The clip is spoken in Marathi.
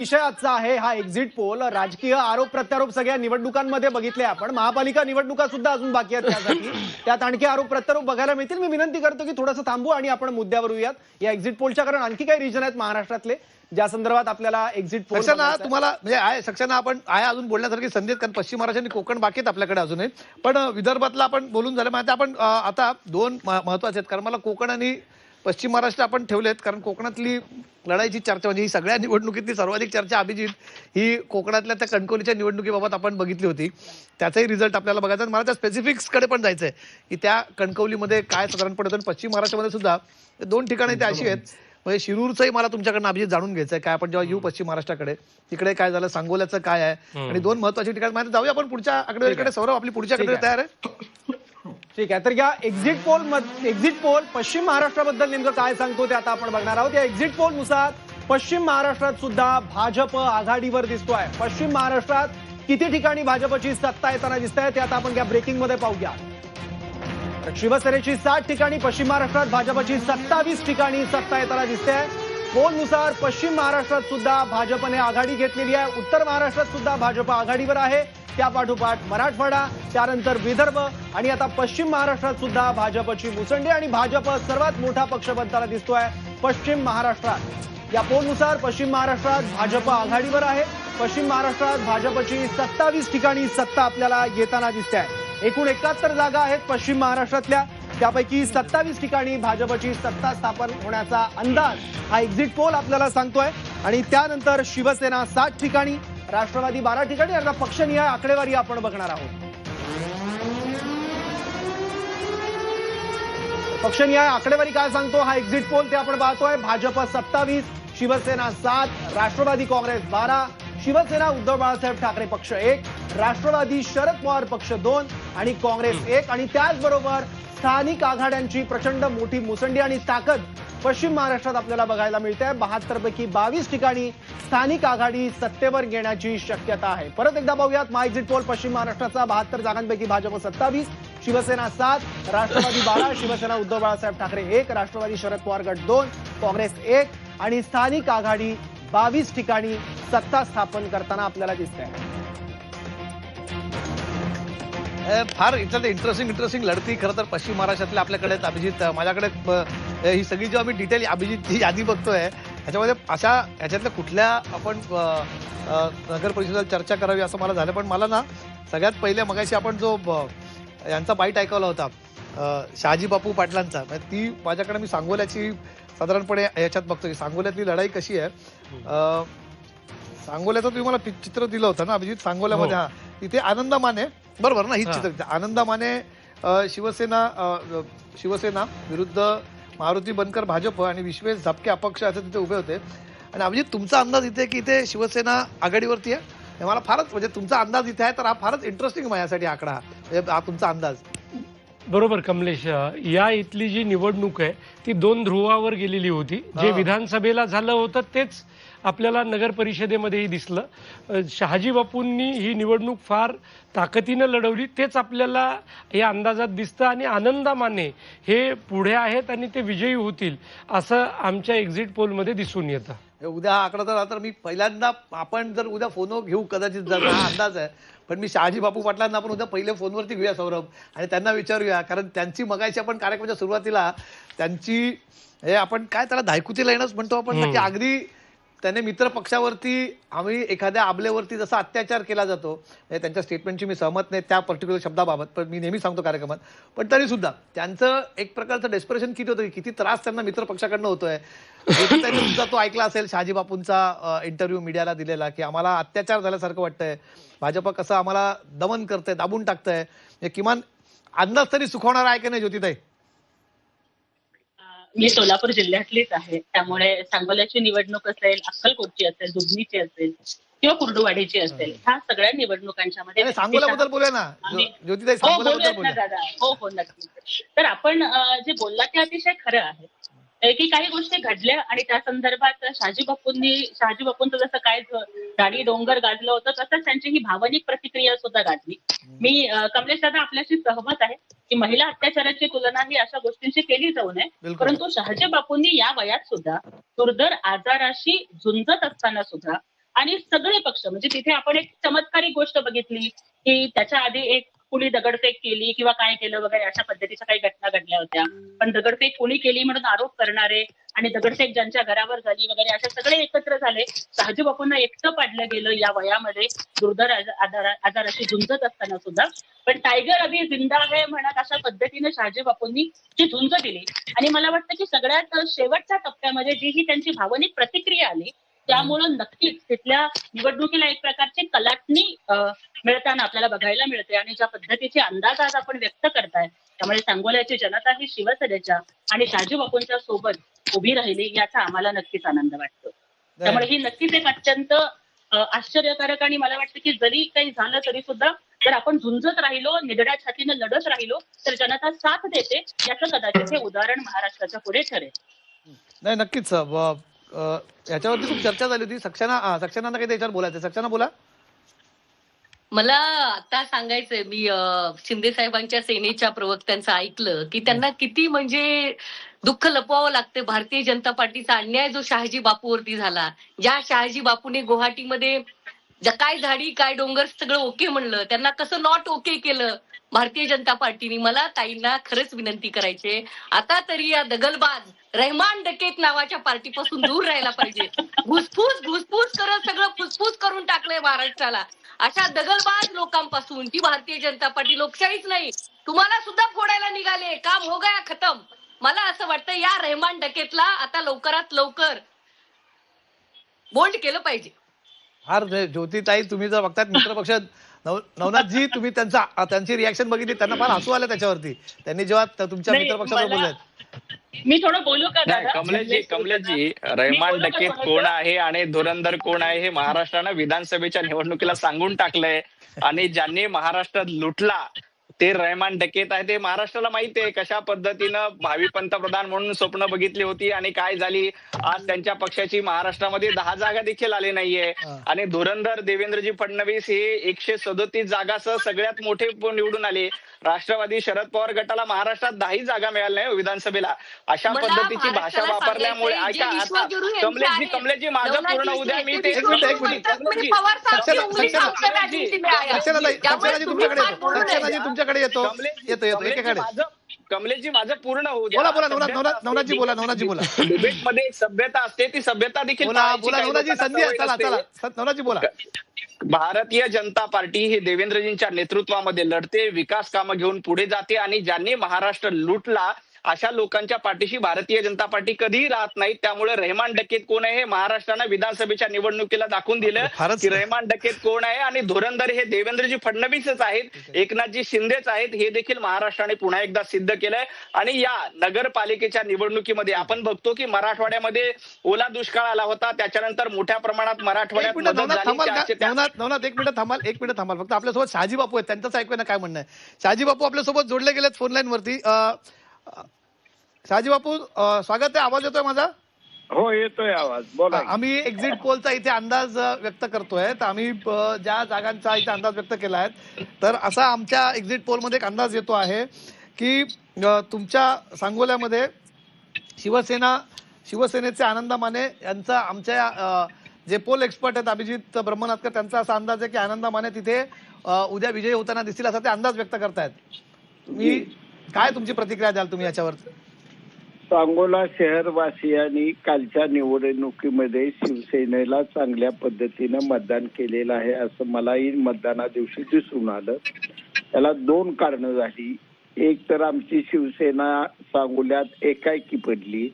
विषय आजचा आहे हा एक्झिट पोल. राजकीय आरोप प्रत्यारोप सगळ्या निवडणुकांमध्ये बघितले आपण. महापालिका निवडणुका सुद्धा अजून बाकी आहेत त्यासाठी. त्यात आणखी आरोप प्रत्यारोप बघायला मिळतील. मी विनंती करतो की थोडंसं थांबू आणि आपण मुद्द्यावर येऊयात या एक्झिट पोलच्या, कारण आणखी काही रिजन आहेत महाराष्ट्रातले ज्या संदर्भात आपल्याला एक्झिट पोल सक्सेना तुम्हाला म्हणजे आहे सक्सेना आपण आहे अजून बोलण्यासारखी संधी, कारण पश्चिम महाराष्ट्र आणि कोकण बाकी आहेत आपल्याकडे अजूनही. पण विदर्भातला आपण बोलून झालं माहिती. आपण आता दोन महत्वाचे आहेत, कारण मला कोकण आणि पश्चिम महाराष्ट्र आपण ठेवलेत, कारण कोकणातली लढाईची चर्चा म्हणजे ही सगळ्या निवडणुकीतली सर्वाधिक चर्चा अभिजित ही कोकणातल्या त्या कणकवलीच्या निवडणुकीबाबत आपण बघितली होती. त्याचाही रिझल्ट आपल्याला बघायचा. मला त्या स्पेसिफिक्सकडे पण जायचंय की त्या कणकवलीमध्ये काय साधारणपणे होतं. पश्चिम महाराष्ट्रामध्ये सुद्धा दोन ठिकाणी ते अशी आहेत. म्हणजे शिरूरचंही मला तुमच्याकडनं अभिजित जाणून घ्यायचंय काय, आपण जेव्हा येऊ पश्चिम महाराष्ट्राकडे तिकडे काय झालं, सांगोल्याचं काय आहे आणि दोन महत्वाची ठिकाण माहिती. जाऊया आपण पुढच्या आकडेवारीकडे. सौरभ आपली पुढच्या आकडेवारी तयार आहे? ठीक आहे. तर या एक्झिट पोल पश्चिम महाराष्ट्राबद्दल नेमकं काय सांगतो ते आता आपण बघणार आहोत. या एक्झिट पोल नुसार पश्चिम महाराष्ट्रात सुद्धा भाजप आघाडीवर दिसतोय. पश्चिम महाराष्ट्रात किती ठिकाणी भाजपची सत्ता येताना दिसत आहे ते आता आपण या ब्रेकिंग मध्ये पाहूया. शिवसेनेची 60 ठिकाणी, पश्चिम महाराष्ट्रात भाजपची 27 ठिकाणी सत्ता येताना दिसते. पोल नुसार पश्चिम महाराष्ट्रात सुद्धा भाजपने आघाडी घेतलेली आहे. उत्तर महाराष्ट्रात सुद्धा भाजप आघाडीवर आहे. त्या पाठोपाठ मराठवाडा, त्यानंतर विदर्भ आणि आता पश्चिम महाराष्ट्रात सुद्धा भाजपची मुसंडी आणि भाजप सर्वात मोठा पक्ष बनताना दिसतोय पश्चिम महाराष्ट्रात. या पोलनुसार पश्चिम महाराष्ट्रात भाजप आघाडीवर आहे. पश्चिम महाराष्ट्रात भाजपची 27 ठिकाणी सत्ता आपल्याला येताना दिसते आहे. एकूण 71 जागा आहेत पश्चिम महाराष्ट्रातल्या, त्यापैकी 27 ठिकाणी भाजपची सत्ता स्थापन होण्याचा अंदाज हा एक्झिट पोल आपल्याला सांगतोय. आणि त्यानंतर शिवसेना 60 ठिकाणी, राष्ट्रवादी 12 ठिकाणी. आता पक्षनिहाय आकडेवारी आपण बघणार आहोत. पक्षनिहाय आकडेवारी काय सांगतो हा एक्झिट पोल ते आपण पाहतोय. भाजप 27, शिवसेना 7, राष्ट्रवादी काँग्रेस 12, शिवसेना उद्धव बाळासाहेब ठाकरे पक्ष 1, राष्ट्रवादी शरद पवार पक्ष 2 आणि काँग्रेस 1. आणि त्याचबरोबर स्थानिक आघाड्यांची प्रचंड मोठी मुसंडी आणि ताकद पश्चिम महाराष्ट्रात आपल्याला बघायला मिळते. 72 पैकी 22 ठिकाणी स्थानिक आघाडी सत्तेवर येण्याची शक्यता आहे. परत एकदा पाहूयात मा एक्झिट पोल पश्चिम महाराष्ट्राचा. 72 जागांपैकी भाजप 27, शिवसेना 7, राष्ट्रवादी 12, शिवसेना उद्धव बाळासाहेब ठाकरे 1, राष्ट्रवादी शरद पवार गट 2, काँग्रेस 1 आणि स्थानिक आघाडी 22 ठिकाणी सत्ता स्थापन करताना आपल्याला दिसत आहे. फार इंटरेस्टिंग लढती खरं तर पश्चिम महाराष्ट्रातल्या आपल्याकडे आहेत. अभिजित माझ्याकडे ही सगळी जेव्हा मी डिटेल अभिजितची यादी बघतोय ह्याच्यामध्ये ह्याच्यातल्या कुठल्या आपण नगर परिषदेला चर्चा करावी असं मला झालं. पण मला ना सगळ्यात पहिले मगाशी आपण जो यांचा बाईट ऐकवला होता शहाजी बापू पाटलांचा, ती माझ्याकडे मी सांगोल्याची साधारणपणे याच्यात बघतो की सांगोल्यातली लढाई कशी आहे. सांगोल्याचं तुम्ही मला चित्र दिलं होतं ना अभिजित, सांगोल्यामध्ये. हा तिथे आनंदा माने बरोबर ना, हीच चित्र. आनंदा माने शिवसेना विरुद्ध मारुती बनकर भाजप आणि विश्वेश झपके अपक्ष असं तिथे उभे होते. आणि अभिजित तुमचा अंदाज इथे की इथे शिवसेना आघाडीवरती आहे, हे मला फारच म्हणजे तुमचा अंदाज इथे आहे तर हा फारच इंटरेस्टिंग माझ्यासाठी आकडा म्हणजे हा तुमचा अंदाज. बरोबर कमलेश, या इथली जी निवडणूक आहे ती 2 ध्रुवावर गेलेली होती. जे विधानसभेला झालं होतं तेच आपल्याला नगर परिषदेमध्येही दिसलं. शहाजी बापूंनी ही निवडणूक फार ताकदीनं लढवली तेच आपल्याला या अंदाजात दिसतं. आणि आनंदा माने हे पुढे आहेत आणि ते विजयी होतील असं आमच्या एक्झिट पोलमध्ये दिसून येतं. उद्या हा आकडा तर मी पहिल्यांदा आपण जर उद्या फोन घेऊ कदाचित जर हा अंदाज आहे. पण मी शहाजी बापू पाटलांना आपण उद्या पहिले फोनवरती घेऊया सौरभ आणि त्यांना विचारूया, कारण त्यांची मगाशी आपण कार्यक्रमाच्या सुरुवातीला त्यांची हे आपण काय त्याला धायकुतीला येणंच म्हणतो आपण की अगदी त्याने मित्र पक्षावरती आम्ही एखाद्या आबलेवरती जसा अत्याचार केला जातो, त्यांच्या स्टेटमेंटची मी सहमत नाही त्या पर्टिक्युलर शब्दाबाबत, पण मी नेहमी सांगतो कार्यक्रमात. पण तरी सुद्धा त्यांचं एक प्रकारचं डेस्परेशन किती होतं, किती त्रास त्यांना मित्र पक्षाकडनं होतोय. त्यांनी सुद्धा तो ऐकला असेल शहाजी बापूंचा इंटरव्ह्यू मीडियाला दिलेला की आम्हाला अत्याचार झाल्यासारखं वाटतंय, भाजप कसं आम्हाला दमन करतंय, दाबून टाकतंय. किमान अंदाज तरी सुखवणारा आहे की नाही ज्योतिताई? मी सोलापूर जिल्ह्यातलीच आहे, त्यामुळे सांगोल्याची निवडणूक असेल, अक्कलकोटची असेल, दुधनीची असेल किंवा कुर्डुवाडीची असेल, ह्या सगळ्या निवडणुकांच्या मध्ये सांगोल्याबद्दल बोलूया ना ज्योतिताई, सांगोल्याबद्दल बोलूया. हो नक्की. तर आपण जे बोलला ते अतिशय खरं आहे की काही गोष्टी घडल्या आणि त्या संदर्भात शहाजी बापूंचं जसं काय गाडी डोंगर गाजलं होतं तसंच त्यांची ही भावनिक प्रतिक्रिया सुद्धा गाजली. मी कमलेश दादा आपल्याशी सहमत आहे की महिला अत्याचाराची तुलना ही अशा गोष्टींशी केली जाऊ नये, परंतु शहाजी बापूंनी या वयात सुद्धा दुर्धर आजाराशी झुंजत असताना सुद्धा आणि सगळे पक्ष म्हणजे तिथे आपण एक चमत्कारिक गोष्ट बघितली की त्याच्या आधी एक कुणी दगडफेक केली किंवा काय केलं वगैरे अशा पद्धतीच्या काही घटना घडल्या होत्या. पण दगडफेक कोणी केली म्हणून आरोप करणारे आणि दगडफेक ज्यांच्या घरावर झाली वगैरे असे सगळे एकत्र झाले. शहाजी बापूंना एकटं पाडलं गेलं या वयामध्ये दुर्धर आजाराशी झुंजत असताना सुद्धा. पण टायगर अभी जिंदा है म्हणत अशा पद्धतीने शहाजी बापूंनी जी झुंज दिली आणि मला वाटतं की सगळ्यात शेवटच्या टप्प्यामध्ये जी ही त्यांची भावनिक प्रतिक्रिया आली त्यामुळं नक्कीच तिथल्या निवडणुकीला एक प्रकारची कलाटणी मिळताना आपल्याला बघायला मिळते आणि ज्या पद्धतीचे अंदाज आज आपण व्यक्त करताय त्यामुळे सांगोल्याची जनता ही शिवसेनेच्या आणि शहाजी बापूंच्या सोबत उभी राहिली याचा आम्हाला नक्कीच आनंद वाटतो. त्यामुळे ही नक्कीच एक अत्यंत आश्चर्यकारक आणि मला वाटतं की जरी काही झालं तरी सुद्धा जर आपण झुंजत राहिलो निधड्या छातीनं लढत राहिलो तर जनता साथ देते याचं कदाचित हे उदाहरण महाराष्ट्राच्या पुढे ठरेल. नाही नक्कीच याच्यावरती खूप चर्चा झाली होती. सक्सेना काही त्याच्यावर बोलायचं. सक्सेना बोला. मला आता सांगायचंय मी शिंदे साहेबांच्या सेनेच्या प्रवक्त्यांचं ऐकलं की त्यांना किती म्हणजे दुःख लपवावं लागतं. भारतीय जनता पार्टीचा अन्याय जो शहाजी बापूवरती झाला, ज्या शहाजी बापूने गुवाहाटीमध्ये काय झाडी काय डोंगर सगळं ओके म्हणलं, त्यांना कसं नॉट ओके केलं भारतीय जनता पार्टीने. मला ताईंना खरंच विनंती करायचे आता तरी या दगलबाज रहमान डकेत नावाच्या पार्टीपासून दूर राहायला पाहिजे. घुसफूस करत सगळं फुसफूस करून टाकलंय महाराष्ट्राला. अशा दगलबाज लोकांपासून ही भारतीय जनता पार्टी लोकशाहीच नाही तुम्हाला सुद्धा फोडायला निघाले. काम हो गया खतम. मला असं वाटतं या रहमान डकेतला आता लवकरात लवकर बोल्ड केलं पाहिजे. फार ज्योतिताई तुम्ही जर बघतात मित्रपक्ष नवनाथजी तुम्ही त्यांची रिॲक्शन बघितली त्यांना फार हसू आलं त्याच्यावरती. त्यांनी जेव्हा तुमच्या मित्रपक्षावर बोलत मी थोडं बोलू का दादा? कमलेशजी रहमान डकेत कोण आहे आणि धुरंधर कोण आहे हे महाराष्ट्रानं विधानसभेच्या निवडणुकीला सांगून टाकलंय. आणि ज्यांनी महाराष्ट्रात लुटला ते रहमान डकेत आहे. ते महाराष्ट्राला माहिती आहे कशा पद्धतीनं भावी पंतप्रधान म्हणून स्वप्न बघितली होती आणि काय झाली. आज त्यांच्या पक्षाची महाराष्ट्रामध्ये 10 जागा देखील आली नाहीये. आणि धुरंधर देवेंद्रजी फडणवीस हे 137 जागासह सगळ्यात मोठे निवडून आले. राष्ट्रवादी शरद पवार गटाला महाराष्ट्रात 10 जागा मिळाल्या नाही विधानसभेला. अशा पद्धतीची भाषा वापरल्यामुळे ऐका आता कमलेशजी माझं पूर्ण होऊ द्या. मी ते तुमच्याकडे येतो एकेकडे. कमलेशजी माझं पूर्ण होऊ बोला बोला नवनाथजी बोला. नवनाथजी बोला. डिबेटमध्ये एक सभ्यता असते ती सभ्यता देखील बोला नवनाथजी संधी आहे. चला नवनाथजी बोला. भारतीय जनता पार्टी ही देवेंद्रजींच्या नेतृत्वामध्ये लढते, विकास कामं घेऊन पुढे जाते आणि ज्यांनी महाराष्ट्र लुटला अशा लोकांच्या पाठीशी भारतीय जनता पार्टी कधीही राहत नाही. त्यामुळे रहमान डकेत कोण आहे हे महाराष्ट्रानं विधानसभेच्या निवडणुकीला दाखवून दिलं की रहमान डकेत कोण आहे. आणि धुरंधर हे देवेंद्रजी फडणवीसच आहेत, एकनाथजी शिंदेच आहेत हे देखील महाराष्ट्राने पुन्हा एकदा सिद्ध केलंय. आणि या नगरपालिकेच्या निवडणुकीमध्ये आपण बघतो की मराठवाड्यामध्ये ओला दुष्काळ आला होता. त्याच्यानंतर मोठ्या प्रमाणात मराठवाड्यात नवनाथ एक मिनिट थांबाल. फक्त आपल्यासोबत शहाजी बापू आहेत, त्यांचंच ऐकूया ना काय म्हणणं आहे. शहाजी बापू आपल्यासोबत जोडले गेलेत फोन लाईन वरती. शहाजी बापू स्वागत आहे. आवाज येतोय माझा? हो येतोय आवाज. बोला. आम्ही एक्झिट पोलचा इथे अंदाज व्यक्त करतोय. तर आम्ही ज्या जागांचा इथे अंदाज व्यक्त केला आहे तर असा आमच्या एक्झिट पोलमध्ये एक अंदाज येतो आहे की तुमच्या सांगोल्यामध्ये शिवसेनेचे आनंद माने यांचा आमच्या जे पोल एक्सपर्ट आहेत अभिजित ब्रह्मनाथकर त्यांचा असा अंदाज आहे की आनंद माने तिथे उद्या विजयी होताना दिसतील असा ते अंदाज व्यक्त करतायत. तुम्ही काय तुमची प्रतिक्रिया द्याल तुम्ही याच्यावर? सांगोला शहरवासियांनी कालच्या निवडणुकीमध्ये शिवसेनेला चांगल्या पद्धतीनं मतदान केलेलं आहे असं मलाही मतदाना दिवशी दिसून आलं. त्याला 2 कारणं झाली. एक तर आमची शिवसेना सांगोल्यात एकाएकी पडली